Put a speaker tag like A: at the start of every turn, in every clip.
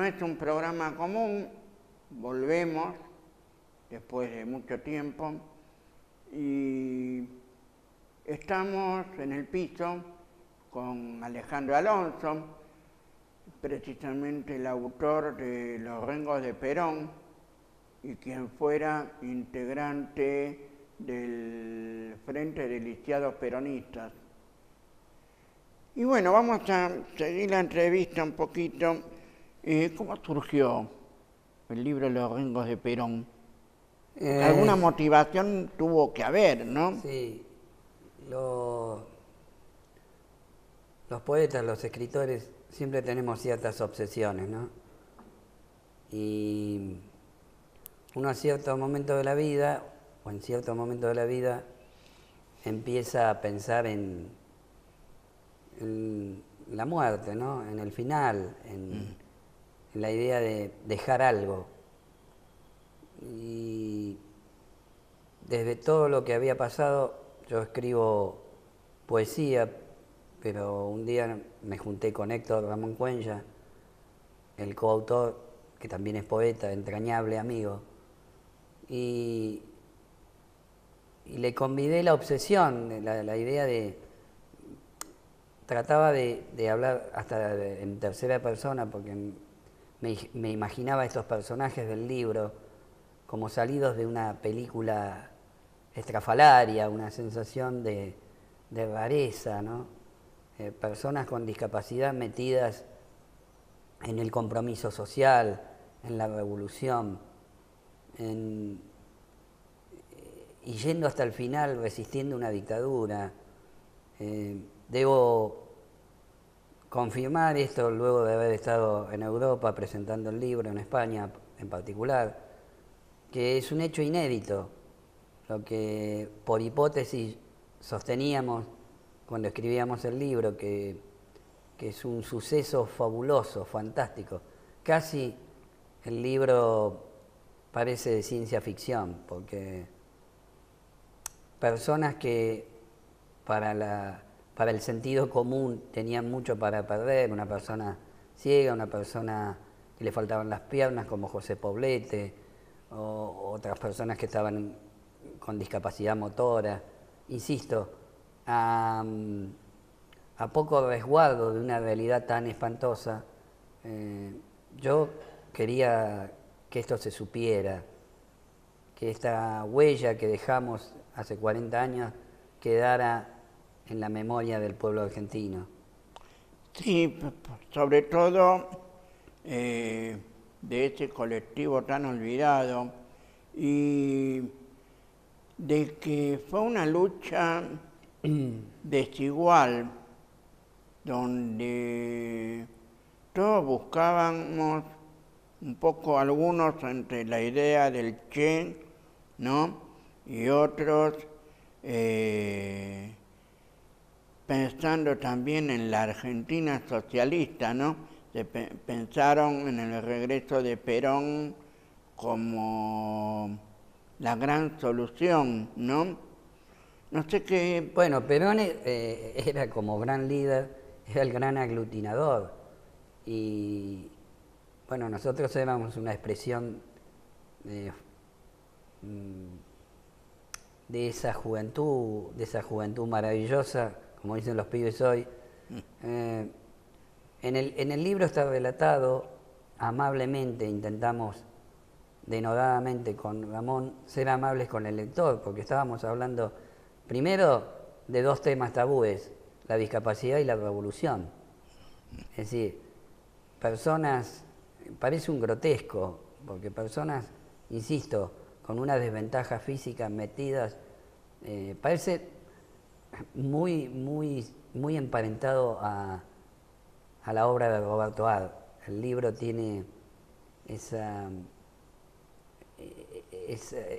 A: es un programa común, volvemos después de mucho tiempo y estamos en el piso con Alejandro Alonso, precisamente el autor de Los Rengos de Perón y quien fuera integrante del Frente de Lisiados Peronistas. Y bueno, vamos a seguir la entrevista un poquito. ¿Cómo surgió el libro Los Rengos de Perón? Alguna motivación tuvo que haber, ¿no?
B: Sí, los poetas, los escritores, siempre tenemos ciertas obsesiones, ¿no? Y uno a cierto momento de la vida, o en cierto momento de la vida, empieza a pensar en la muerte, ¿no? En el final, en la idea de dejar algo. Y desde todo lo que había pasado, yo escribo poesía, pero un día me junté con Héctor Ramón Cuenya, el coautor, que también es poeta, entrañable amigo, y le convidé la obsesión, la idea de... Trataba de hablar hasta en tercera persona, porque me imaginaba estos personajes del libro como salidos de una película estrafalaria, una sensación de rareza, ¿no? Personas con discapacidad metidas en el compromiso social, en la revolución, y yendo hasta el final, resistiendo una dictadura. Debo confirmar esto luego de haber estado en Europa presentando el libro, en España en particular, que es un hecho inédito, lo que por hipótesis sosteníamos cuando escribíamos el libro, que es un suceso fabuloso, fantástico. Casi el libro parece de ciencia ficción, porque personas que para el sentido común tenían mucho para perder, una persona ciega, una persona que le faltaban las piernas como José Poblete, o otras personas que estaban con discapacidad motora, insisto, a poco resguardo de una realidad tan espantosa. Yo quería que esto se supiera, que esta huella que dejamos hace 40 años quedara en la memoria del pueblo argentino.
A: Sí, sobre todo de ese colectivo tan olvidado y de que fue una lucha desigual, donde todos buscábamos un poco, algunos entre la idea del Che, ¿no? Y otros pensando también en la Argentina socialista, ¿no? Pensaron en el regreso de Perón como la gran solución, ¿no? No sé qué...
B: Bueno, Perón era como gran líder, era el gran aglutinador, y bueno, nosotros éramos una expresión de esa juventud maravillosa, como dicen los pibes hoy. En el libro está relatado, amablemente intentamos denodadamente con Ramón ser amables con el lector, porque estábamos hablando primero de dos temas tabúes, la discapacidad y la revolución. Es decir, personas, parece un grotesco, porque personas, insisto, con una desventaja física metidas, parece muy emparentado a la obra de Roberto Ard. El libro tiene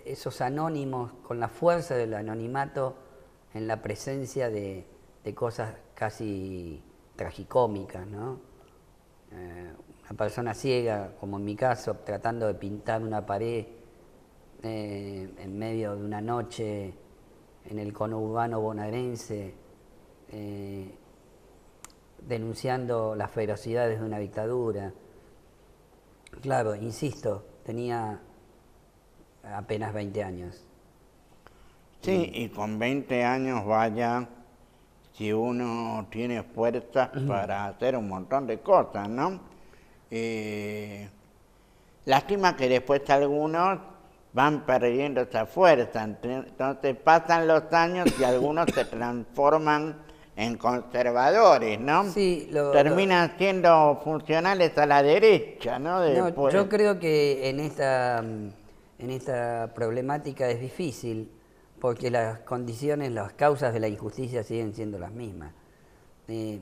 B: esos anónimos, con la fuerza del anonimato, en la presencia de cosas casi tragicómicas, ¿no? Una persona ciega, como en mi caso, tratando de pintar una pared en medio de una noche en el conurbano bonaerense, denunciando las ferocidades de una dictadura. Claro, insisto, tenía apenas 20 años.
A: Sí, y con 20 años vaya, si uno tiene fuerzas para hacer un montón de cosas, ¿no? Lástima que después algunos van perdiendo esa fuerza, entonces pasan los años y algunos se transforman en conservadores, ¿no?
B: Sí,
A: Terminan siendo funcionales a la derecha, ¿no?
B: no,
A: Después.
B: yo creo que en esta problemática es difícil porque las condiciones, las causas de la injusticia siguen siendo las mismas. Eh,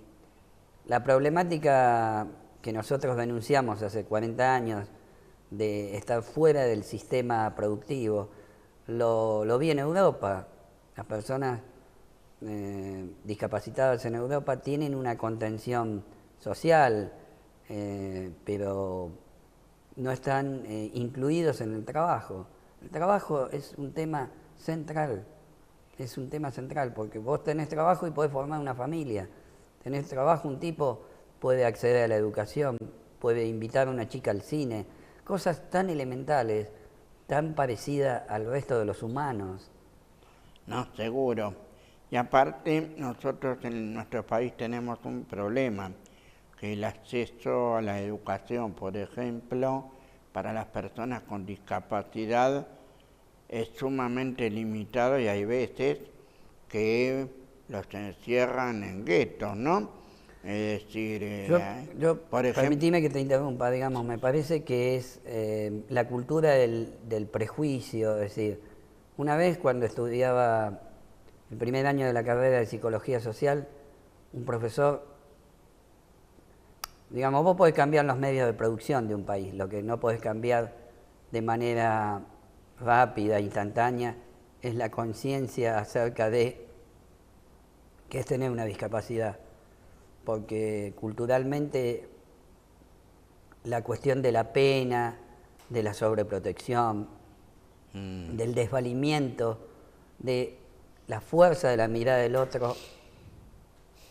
B: la problemática que nosotros denunciamos hace 40 años de estar fuera del sistema productivo, lo vi en Europa. Las personas discapacitadas en Europa tienen una contención social, pero no están incluidos en el trabajo. El trabajo es un tema central, porque vos tenés trabajo y podés formar una familia. Tenés trabajo, un tipo puede acceder a la educación, puede invitar a una chica al cine, cosas tan elementales, tan parecidas al resto de los humanos.
A: No, seguro. Y aparte, nosotros en nuestro país tenemos un problema, que el acceso a la educación, por ejemplo, para las personas con discapacidad es sumamente limitado y hay veces que los encierran en guetos, ¿no? Es decir, por ejemplo,
B: Permitime que te interrumpa, digamos, me parece que es la cultura del prejuicio, es decir, una vez cuando estudiaba el primer año de la carrera de Psicología Social, un profesor, digamos, vos podés cambiar los medios de producción de un país, lo que no podés cambiar de manera rápida, instantánea, es la conciencia acerca de qué es tener una discapacidad, porque culturalmente la cuestión de la pena, de la sobreprotección, del desvalimiento, de la fuerza de la mirada del otro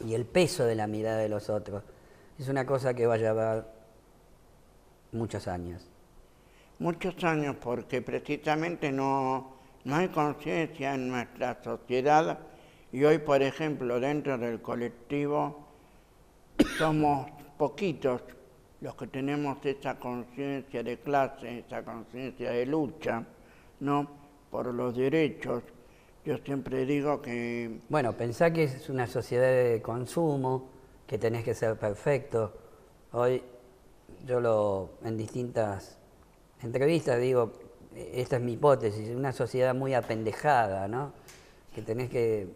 B: y el peso de la mirada de los otros, es una cosa que va a llevar muchos años.
A: Muchos años, porque precisamente no hay conciencia en nuestra sociedad y hoy, por ejemplo, dentro del colectivo somos poquitos los que tenemos esa conciencia de clase, esa conciencia de lucha, ¿no? Por los derechos. Yo siempre digo que...
B: Bueno, pensá que es una sociedad de consumo, que tenés que ser perfecto. Hoy en distintas entrevistas digo, esta es mi hipótesis, una sociedad muy apendejada, ¿no? Que tenés que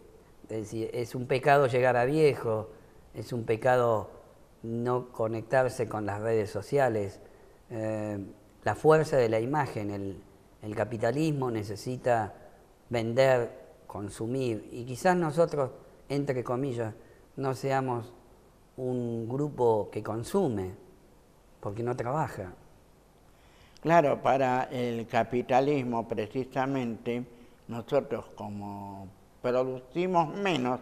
B: decir, es un pecado llegar a viejo, es un pecado no conectarse con las redes sociales, la fuerza de la imagen, el capitalismo necesita vender, consumir, y quizás nosotros, entre comillas, no seamos un grupo que consume, porque no trabaja.
A: Claro, para el capitalismo precisamente, nosotros como producimos menos,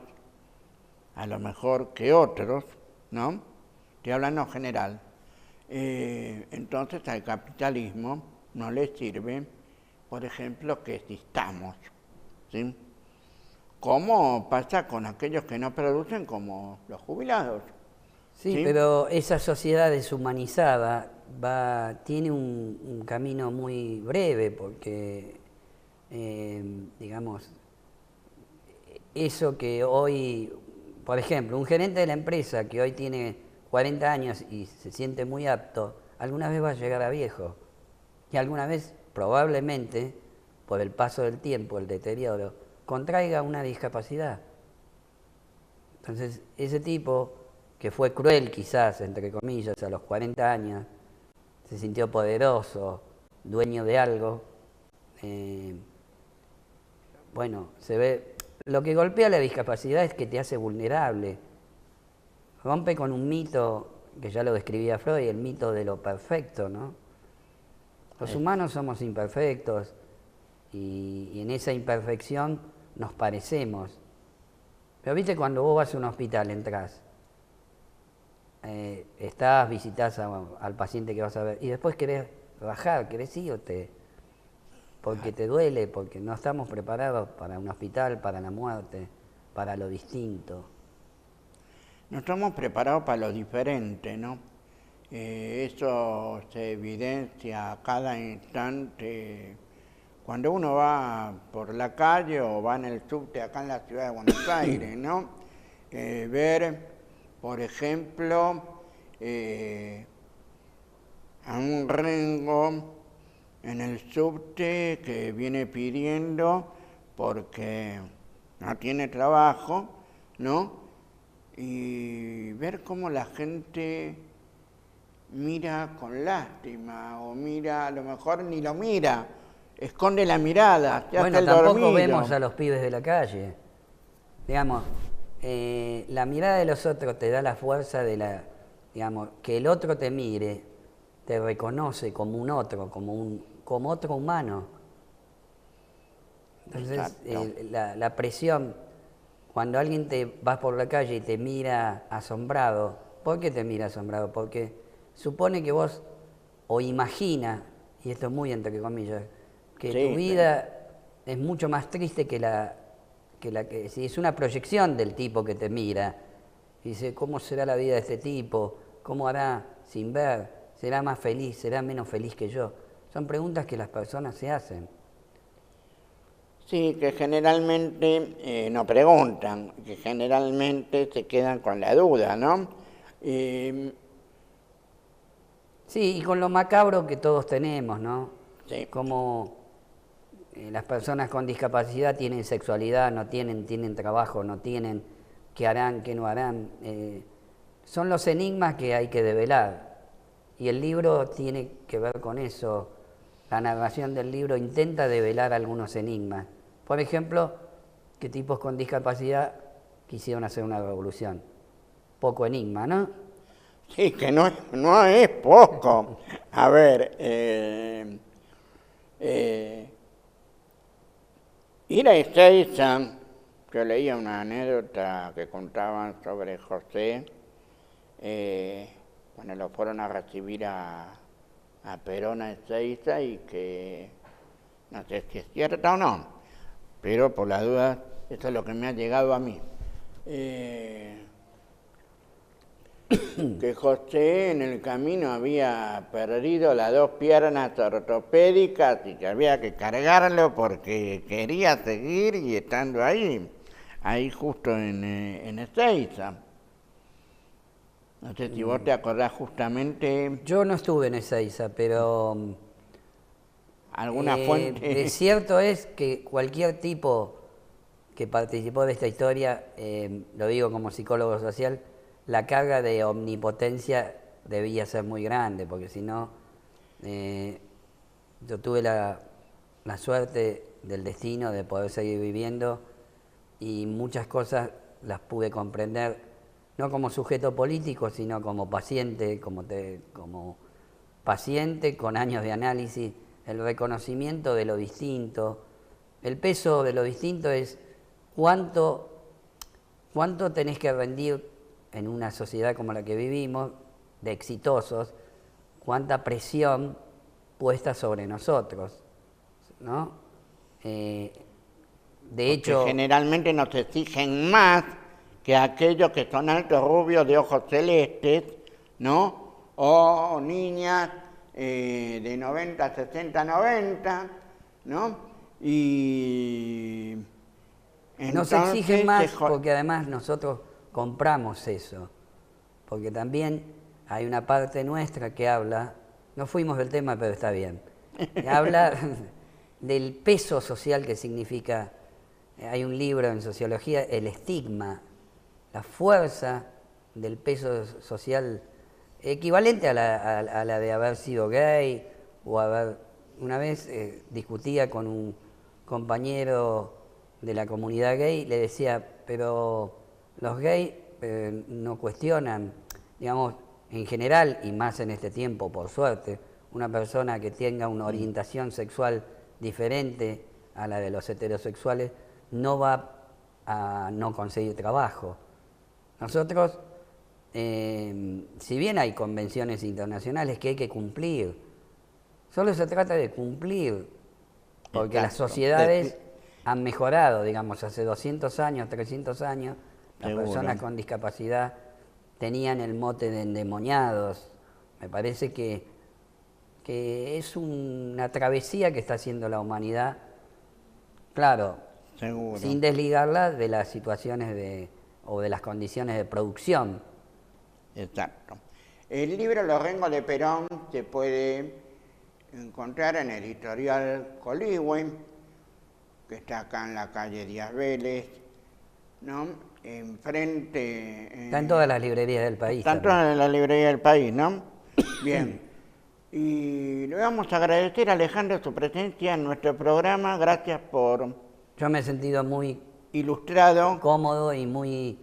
A: a lo mejor que otros, ¿no? Estoy hablando en general. Entonces al capitalismo no le sirve, por ejemplo, que existamos, ¿sí? ¿Cómo pasa con aquellos que no producen, como los jubilados?
B: Sí,
A: ¿Sí?
B: pero esa sociedad deshumanizada tiene un camino muy breve porque, digamos, eso que hoy, por ejemplo, un gerente de la empresa que hoy tiene 40 años y se siente muy apto, alguna vez va a llegar a viejo. Y alguna vez, probablemente, por el paso del tiempo, el deterioro, contraiga una discapacidad. Entonces, ese tipo que fue cruel quizás, entre comillas, a los 40 años, se sintió poderoso, dueño de algo, bueno, se ve, lo que golpea la discapacidad es que te hace vulnerable, rompe con un mito que ya lo describía Freud, el mito de lo perfecto, ¿no? Los humanos somos imperfectos y en esa imperfección nos parecemos. Pero viste, cuando vos vas a un hospital, entrás, estás, visitas al paciente que vas a ver y después querés bajar, querés irte, porque te duele, porque no estamos preparados para un hospital, para la muerte, para lo distinto.
A: No estamos preparados para lo diferente, ¿no? Eso se evidencia a cada instante. Cuando uno va por la calle o va en el subte acá en la ciudad de Buenos Aires, ¿no? Ver, por ejemplo, a un rengo en el subte que viene pidiendo porque no tiene trabajo, ¿no? Y ver cómo la gente mira con lástima o mira, a lo mejor ni lo mira, esconde la mirada, se
B: Bueno,
A: hace el
B: tampoco
A: dormido.
B: vemos a los pibes de la calle. Digamos, la mirada de los otros te da la fuerza de digamos, que el otro te mire, te reconoce como un otro, como otro humano. Entonces, la presión, cuando alguien te va por la calle y te mira asombrado, ¿por qué te mira asombrado? Porque supone que vos, o imagina, y esto es muy entre comillas, que tu vida es mucho más triste que que si es una proyección del tipo que te mira. Y dice, ¿cómo será la vida de este tipo? ¿Cómo hará sin ver? ¿Será más feliz? ¿Será menos feliz que yo? Son preguntas que las personas se hacen.
A: Sí, que generalmente no preguntan, que generalmente se quedan con la duda, ¿no?
B: Sí, y con lo macabro que todos tenemos, ¿no?
A: Sí.
B: Como las personas con discapacidad tienen sexualidad, no tienen trabajo, no tienen, qué harán, qué no harán. Son los enigmas que hay que develar. Y el libro tiene que ver con eso. La narración del libro intenta develar algunos enigmas. Por ejemplo, que tipos con discapacidad quisieron hacer una revolución. Poco enigma, ¿no?
A: Sí, que no es poco. A ver, ir a Ezeiza, yo leía una anécdota que contaban sobre José, cuando lo fueron a recibir a Perón a Ezeiza y que, no sé si es cierta o no, pero por la duda, eso es lo que me ha llegado a mí. Que José en el camino había perdido las 2 piernas ortopédicas y que había que cargarlo porque quería seguir y estando ahí justo en Ezeiza. No sé si vos te acordás justamente.
B: Yo no estuve en Ezeiza, pero
A: ¿Alguna fuente?
B: cierto es que cualquier tipo que participó de esta historia, lo digo como psicólogo social, la carga de omnipotencia debía ser muy grande, porque si no, yo tuve la suerte del destino de poder seguir viviendo y muchas cosas las pude comprender, no como sujeto político, sino como paciente, como paciente con años de análisis, el reconocimiento de lo distinto. El peso de lo distinto es cuánto tenés que rendir en una sociedad como la que vivimos, de exitosos, cuánta presión puesta sobre nosotros, ¿no? De hecho,
A: porque generalmente nos exigen más que aquellos que son altos rubios de ojos celestes, ¿no? O niñas de 90, 60, 90, ¿no? Y
B: nos exigen más porque además nosotros compramos eso, porque también hay una parte nuestra que habla, no fuimos del tema pero está bien, habla del peso social que significa, hay un libro en sociología, el estigma, la fuerza del peso social equivalente a la de haber sido gay o una vez discutía con un compañero de la comunidad gay, le decía, pero los gays no cuestionan, digamos, en general, y más en este tiempo, por suerte, una persona que tenga una orientación sexual diferente a la de los si bien hay convenciones internacionales que hay que cumplir, solo se trata de cumplir, porque
A: Exacto.
B: las sociedades han mejorado, digamos, hace 200 años, 300 años, las
A: Seguro.
B: personas con discapacidad tenían el mote de endemoniados. Me parece que es una travesía que está haciendo la humanidad, claro,
A: Seguro.
B: sin desligarla de las situaciones o de las condiciones de producción.
A: Exacto. El libro Los Rengos de Perón se puede encontrar en el editorial Coligüe, que está acá en la calle Díaz Vélez, ¿no? Enfrente...
B: Está en todas las librerías del país.
A: Está en todas las librerías del país, ¿no? Bien. Y le vamos a agradecer a Alejandro su presencia en nuestro programa. Gracias por...
B: Yo me he sentido muy
A: ilustrado.
B: Cómodo y muy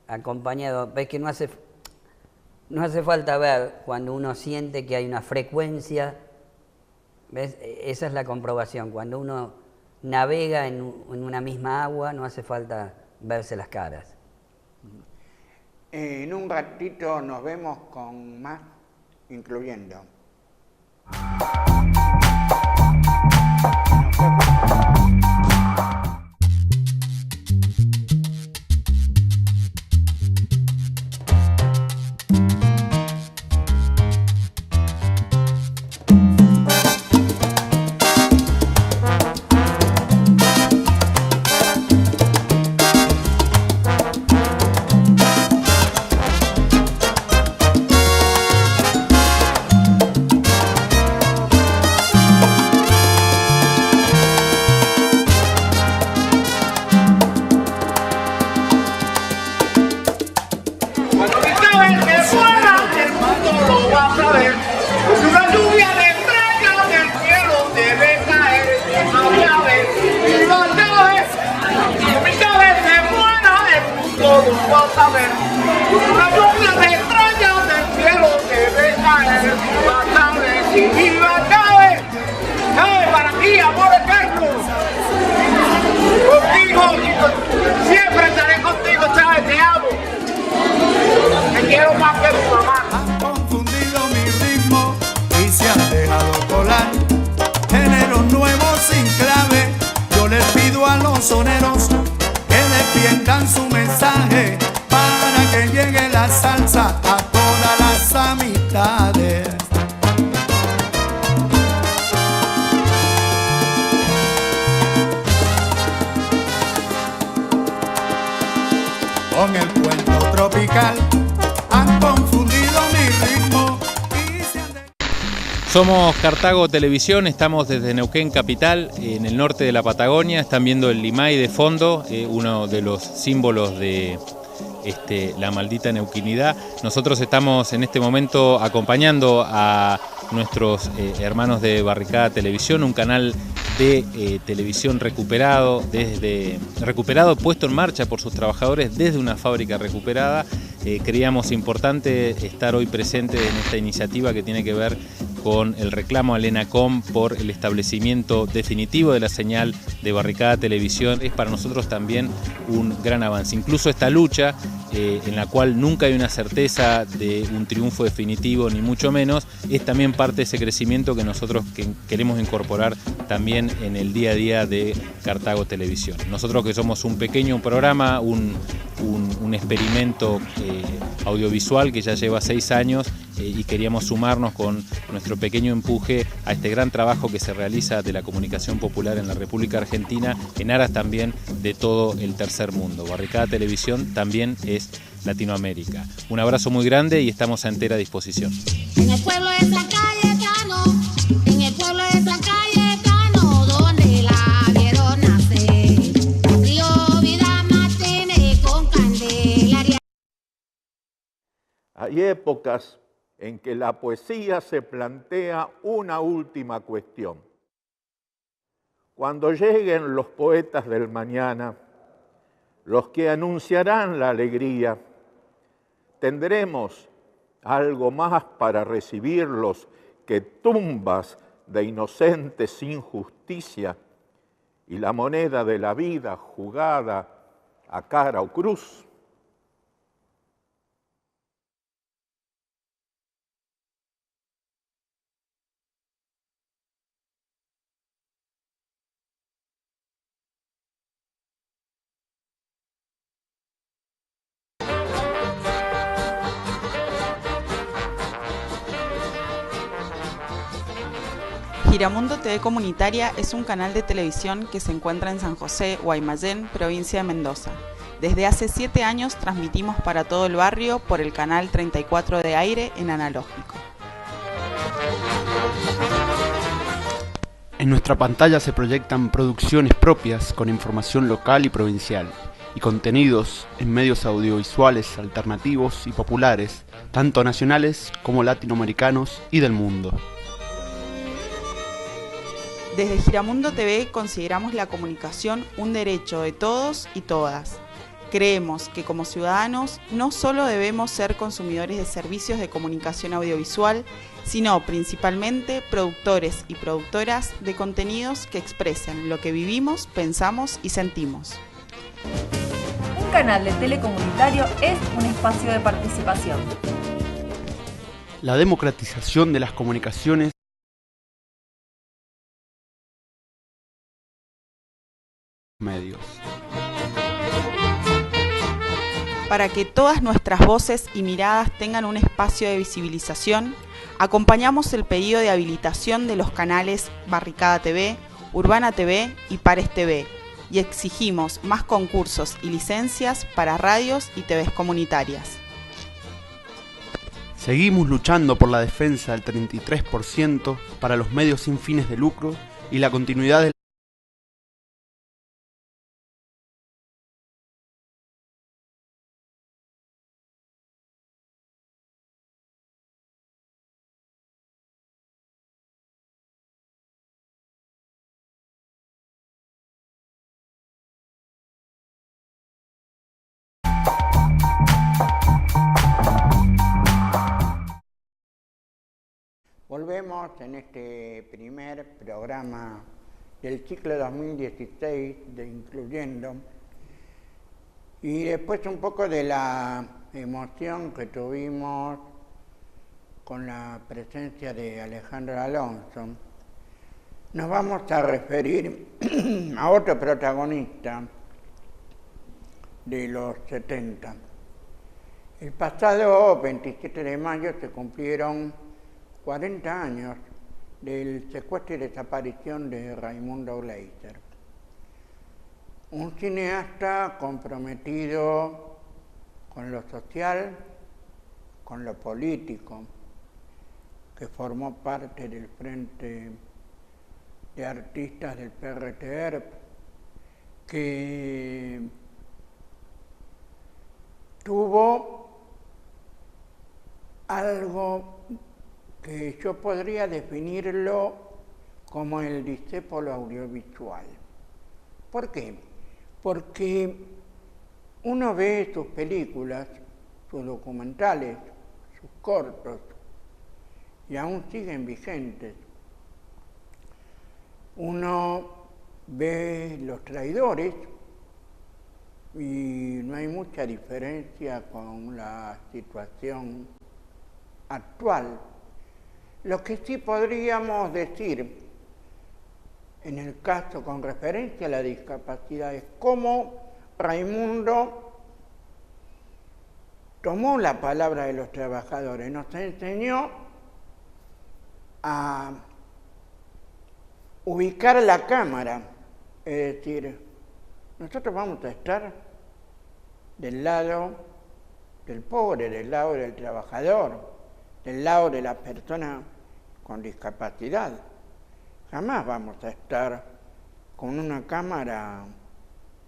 B: acompañado. Ves que no hace falta ver cuando uno siente que hay una frecuencia. ¿Ves? Esa es la comprobación. Cuando uno navega en una misma agua, no hace falta verse las caras.
A: En un ratito nos vemos con más Incluyendo.
C: Soneros que defiendan su mensaje para que llegue la salsa a todas las amistades. Con el cuento tropical han confundido mi ritmo.
D: Somos Cartago Televisión, estamos desde Neuquén Capital, en el norte de la Patagonia. Están viendo el Limay de fondo, uno de los símbolos de la maldita neuquinidad. Nosotros estamos en este momento acompañando a nuestros hermanos de Barricada Televisión, un canal de televisión recuperado, puesto en marcha por sus trabajadores desde una fábrica recuperada. Creíamos importante estar hoy presente en esta iniciativa que tiene que ver con el reclamo al ENACOM por el establecimiento definitivo de la señal de Barricada Televisión. Es para nosotros también un gran avance. Incluso esta lucha, en la cual nunca hay una certeza de un triunfo definitivo, ni mucho menos, es también parte de ese crecimiento que nosotros queremos incorporar también en el día a día de Cartago Televisión. Nosotros que somos un pequeño programa, un experimento audiovisual que ya lleva 6 años, y queríamos sumarnos con nuestro pequeño empuje a este gran trabajo que se realiza de la comunicación popular en la República Argentina, en aras también de todo el tercer mundo. Barricada Televisión también es Latinoamérica. Un abrazo muy grande y estamos a entera disposición.
E: En el pueblo de San Cayetano, en el pueblo de San Cayetano, donde la vieron nacer, río Vida Martínez con Candelaria.
F: Hay épocas en que la poesía se plantea una última cuestión. Cuando lleguen los poetas del mañana, los que anunciarán la alegría, tendremos algo más para recibirlos que tumbas de inocentes sin justicia y la moneda de la vida jugada a cara o cruz.
G: Giramundo TV Comunitaria es un canal de televisión que se encuentra en San José, Guaymallén, provincia de Mendoza. Desde hace 7 años transmitimos para todo el barrio por el canal 34 de aire en analógico.
H: En nuestra pantalla se proyectan producciones propias con información local y provincial y contenidos en medios audiovisuales alternativos y populares, tanto nacionales como latinoamericanos y del mundo.
G: Desde Giramundo TV consideramos la comunicación un derecho de todos y todas. Creemos que como ciudadanos no solo debemos ser consumidores de servicios de comunicación audiovisual, sino principalmente productores y productoras de contenidos que expresen lo que vivimos, pensamos y sentimos.
I: Un canal de telecomunitario es un espacio de participación.
H: La democratización de las comunicaciones medios.
G: Para que todas nuestras voces y miradas tengan un espacio de visibilización, acompañamos el pedido de habilitación de los canales Barricada TV, Urbana TV y Pares TV, y exigimos más concursos y licencias para radios y TVs comunitarias.
H: Seguimos luchando por la defensa del 33% para los medios sin fines de lucro y la continuidad del
A: Volvemos en este primer programa del ciclo 2016 de Incluyendo y después un poco de la emoción que tuvimos con la presencia de Alejandro Alonso. Nos vamos a referir a otro protagonista de los 70. El pasado 27 de mayo se cumplieron 40 años del secuestro y desaparición de Raimundo Gleiser, un cineasta comprometido con lo social, con lo político, que formó parte del Frente de Artistas del PRTERP, que tuvo algo que yo podría definirlo como el discépolo audiovisual. ¿Por qué? Porque uno ve sus películas, sus documentales, sus cortos, y aún siguen vigentes. Uno ve Los Traidores y no hay mucha diferencia con la situación actual. Lo que sí podríamos decir en el caso con referencia a la discapacidad es cómo Raimundo tomó la palabra de los trabajadores, nos enseñó a ubicar la cámara, es decir, nosotros vamos a estar del lado del pobre, del lado del trabajador, del lado de la persona con discapacidad. Jamás vamos a estar con una cámara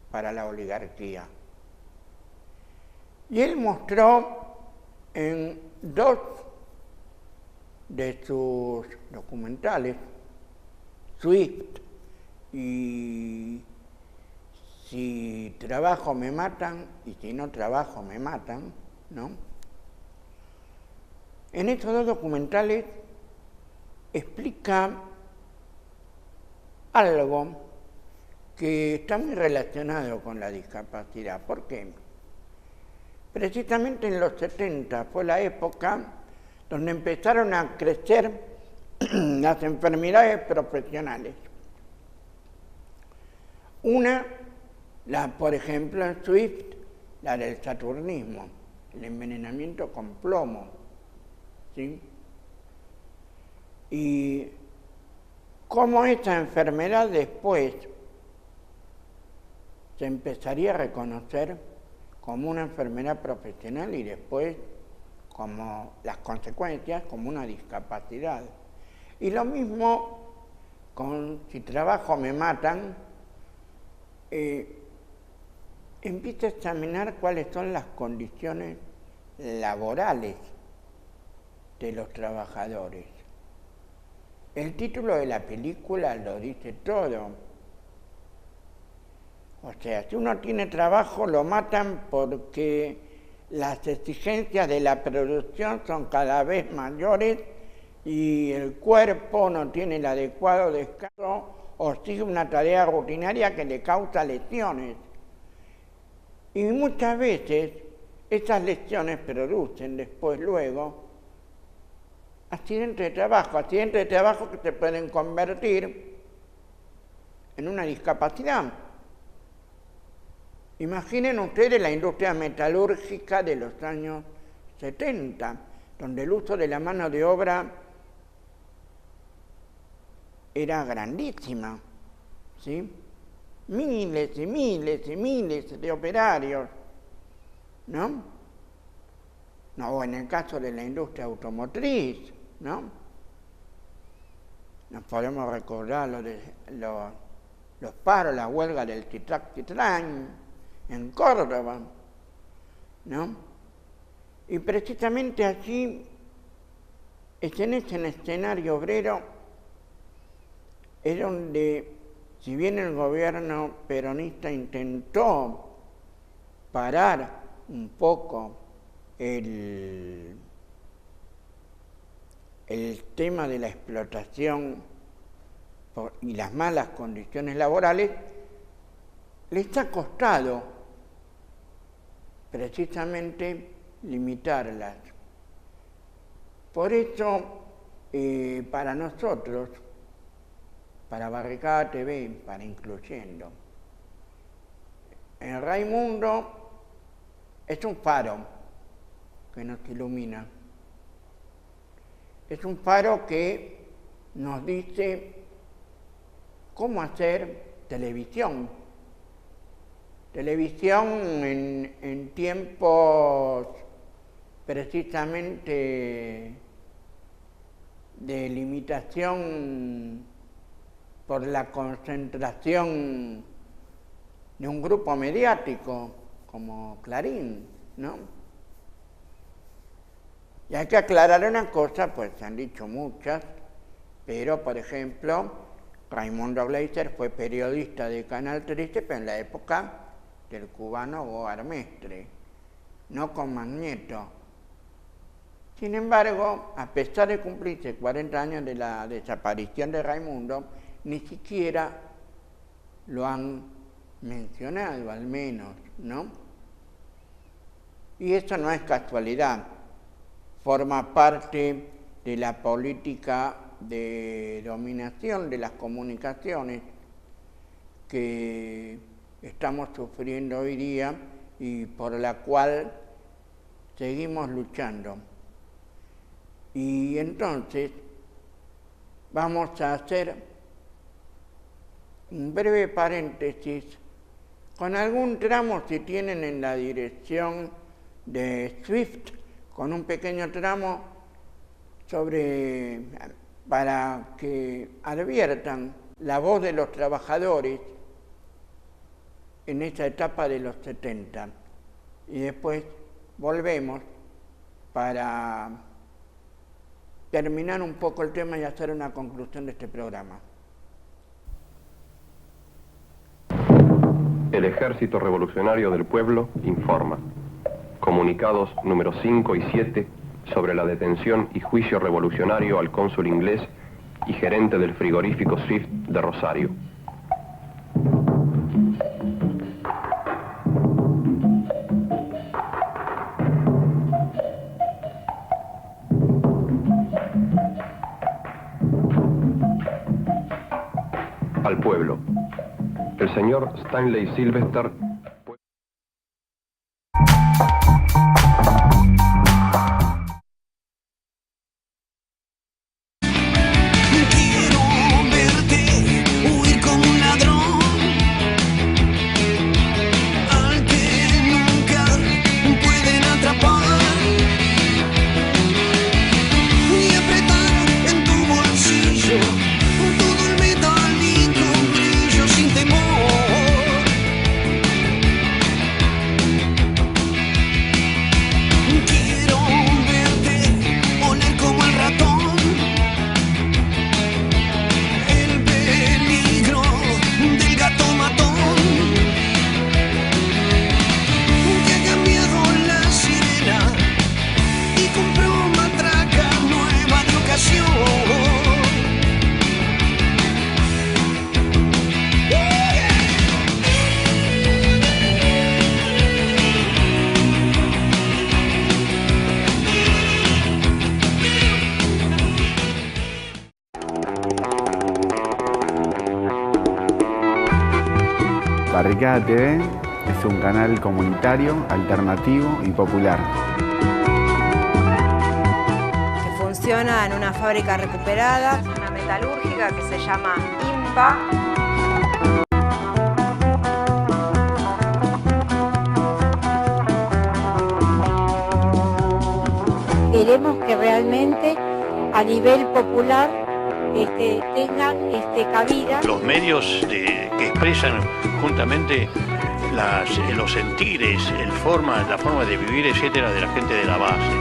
A: para la oligarquía. Y él mostró en 2 de sus documentales, Swift y Si trabajo me matan y si no trabajo me matan, ¿no? En estos 2 documentales explica algo que está muy relacionado con la discapacidad. ¿Por qué? Precisamente en los 70 fue la época donde empezaron a crecer las enfermedades profesionales. Una, por ejemplo en Swift, la del saturnismo, el envenenamiento con plomo, ¿sí? Y cómo esa enfermedad después se empezaría a reconocer como una enfermedad profesional y después como las consecuencias como una discapacidad. Y lo mismo con si trabajo me matan, empiezo a examinar cuáles son las condiciones laborales de los trabajadores. El título de la película lo dice todo. O sea, si uno tiene trabajo lo matan porque las exigencias de la producción son cada vez mayores y el cuerpo no tiene el adecuado descanso o sigue una tarea rutinaria que le causa lesiones. Y muchas veces esas lesiones producen después, luego, accidentes de trabajo que se pueden convertir en una discapacidad. Imaginen ustedes la industria metalúrgica de los años 70, donde el uso de la mano de obra era grandísima, ¿sí? Miles y miles y miles de operarios, ¿no? O en el caso de la industria automotriz, ¿no? Nos podemos recordar los paros, la huelga del Citrac-Citrán en Córdoba, ¿no? Y precisamente allí, en ese escenario obrero, es donde, si bien el gobierno peronista intentó parar un poco el tema de la explotación y las malas condiciones laborales, les ha costado precisamente limitarlas. Por eso, para nosotros, para Barricada TV, para Incluyendo, el Raimundo es un faro que nos ilumina. Es un faro que nos dice cómo hacer televisión. Televisión en tiempos precisamente de limitación por la concentración de un grupo mediático como Clarín, ¿no? Y hay que aclarar una cosa, pues se han dicho muchas, pero por ejemplo, Raimundo Gleiser fue periodista de Canal 13, pero en la época del cubano Goar Mestre, no con Magneto. Sin embargo, a pesar de cumplirse 40 años de la desaparición de Raimundo, ni siquiera lo han mencionado, al menos, ¿no? Y eso no es casualidad, forma parte de la política de dominación de las comunicaciones que estamos sufriendo hoy día y por la cual seguimos luchando. Y entonces vamos a hacer un breve paréntesis con algún tramo, si tienen en la dirección de Swift, con un pequeño tramo para que adviertan la voz de los trabajadores en esa etapa de los 70. Y después volvemos para terminar un poco el tema y hacer una conclusión de este programa.
J: El Ejército Revolucionario del Pueblo informa. Comunicados número 5 y 7 sobre la detención y juicio revolucionario al cónsul inglés y gerente del frigorífico Swift de Rosario. Al pueblo. El señor Stanley Sylvester
C: Quiero verte
K: Barricada TV es un canal comunitario, alternativo y popular.
L: Que funciona en una fábrica recuperada, una metalúrgica que se llama IMPA.
M: Queremos que realmente a nivel popular tengan cabida.
N: Los medios que expresan juntamente los sentires, la forma de vivir, etcétera, de la gente de la base.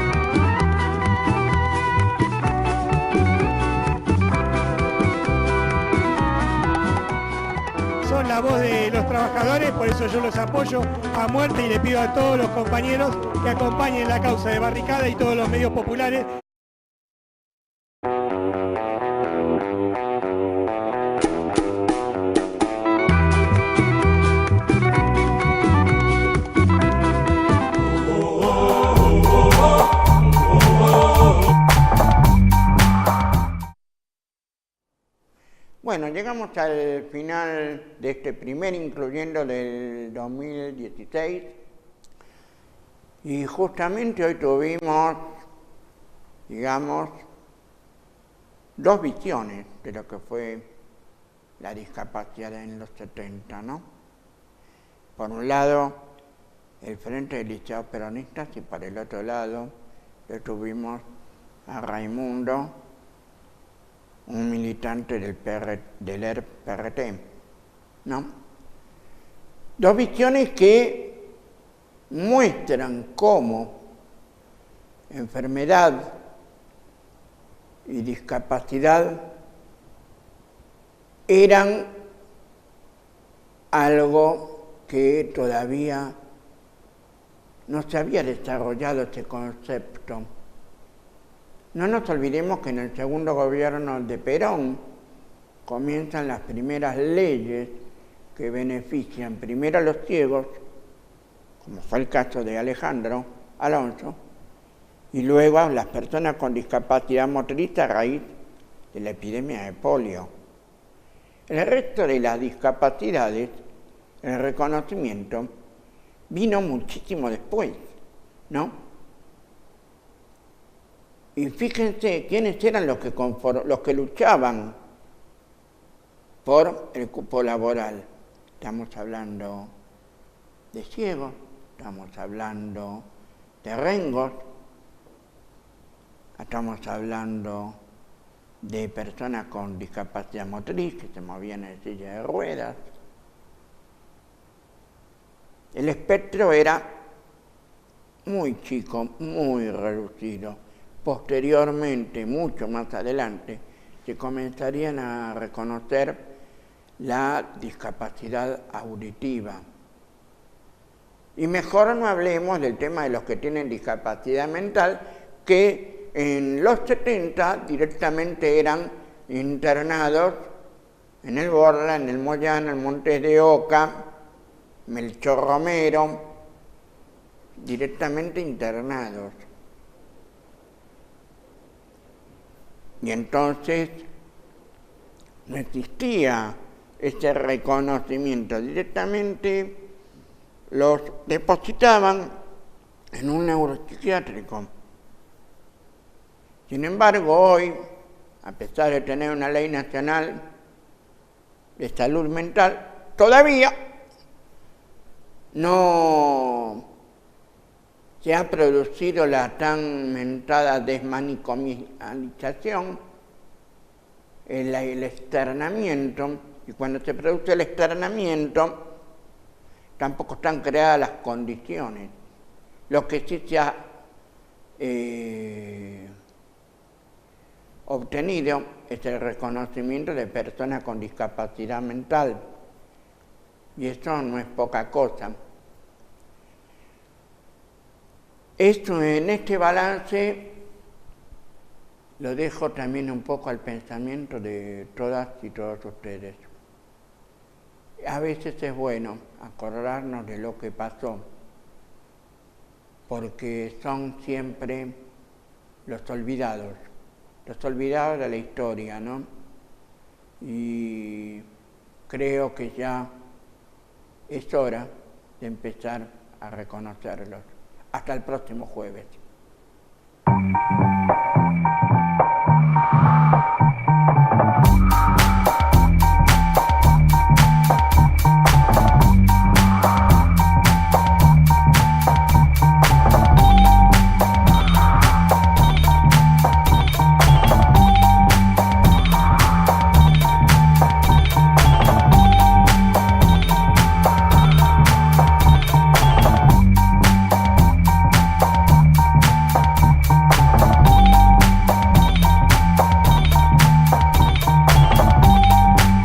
O: Son la voz de los trabajadores, por eso yo los apoyo a muerte y le pido a todos los compañeros que acompañen la causa de Barricada y todos los medios populares.
A: Bueno, llegamos al final de este primer incluyendo del 2016 y justamente hoy tuvimos, digamos, dos visiones de lo que fue la discapacidad en los 70, ¿no? Por un lado, el Frente de Liceados Peronistas y por el otro lado, tuvimos a Raimundo, un militante del ERP-PRT, ¿no? Dos visiones que muestran cómo enfermedad y discapacidad eran algo que todavía no se había desarrollado ese concepto. No nos olvidemos que en el segundo gobierno de Perón comienzan las primeras leyes que benefician primero a los ciegos, como fue el caso de Alejandro Alonso, y luego a las personas con discapacidad motriz a raíz de la epidemia de polio. El resto de las discapacidades, el reconocimiento, vino muchísimo después, ¿no? Y fíjense quiénes eran los que luchaban por el cupo laboral. Estamos hablando de ciegos, estamos hablando de rengos, estamos hablando de personas con discapacidad motriz que se movían en silla de ruedas. El espectro era muy chico, muy reducido. Posteriormente, mucho más adelante, se comenzarían a reconocer la discapacidad auditiva. Y mejor no hablemos del tema de los que tienen discapacidad mental, que en los 70 directamente eran internados en el Borla, en el Moyano, en el Montes de Oca, Melchor Romero, directamente internados. Y entonces no existía ese reconocimiento. Directamente los depositaban en un neuropsiquiátrico. Sin embargo, hoy, a pesar de tener una ley nacional de salud mental, todavía no se ha producido la tan mentada desmanicomialización, el externamiento, y cuando se produce el externamiento tampoco están creadas las condiciones. Lo que sí se ha obtenido es el reconocimiento de personas con discapacidad mental, y eso no es poca cosa. Esto, en este balance, lo dejo también un poco al pensamiento de todas y todos ustedes. A veces es bueno acordarnos de lo que pasó, porque son siempre los olvidados de la historia, ¿no? Y creo que ya Es hora de empezar a reconocerlos. Hasta el próximo jueves.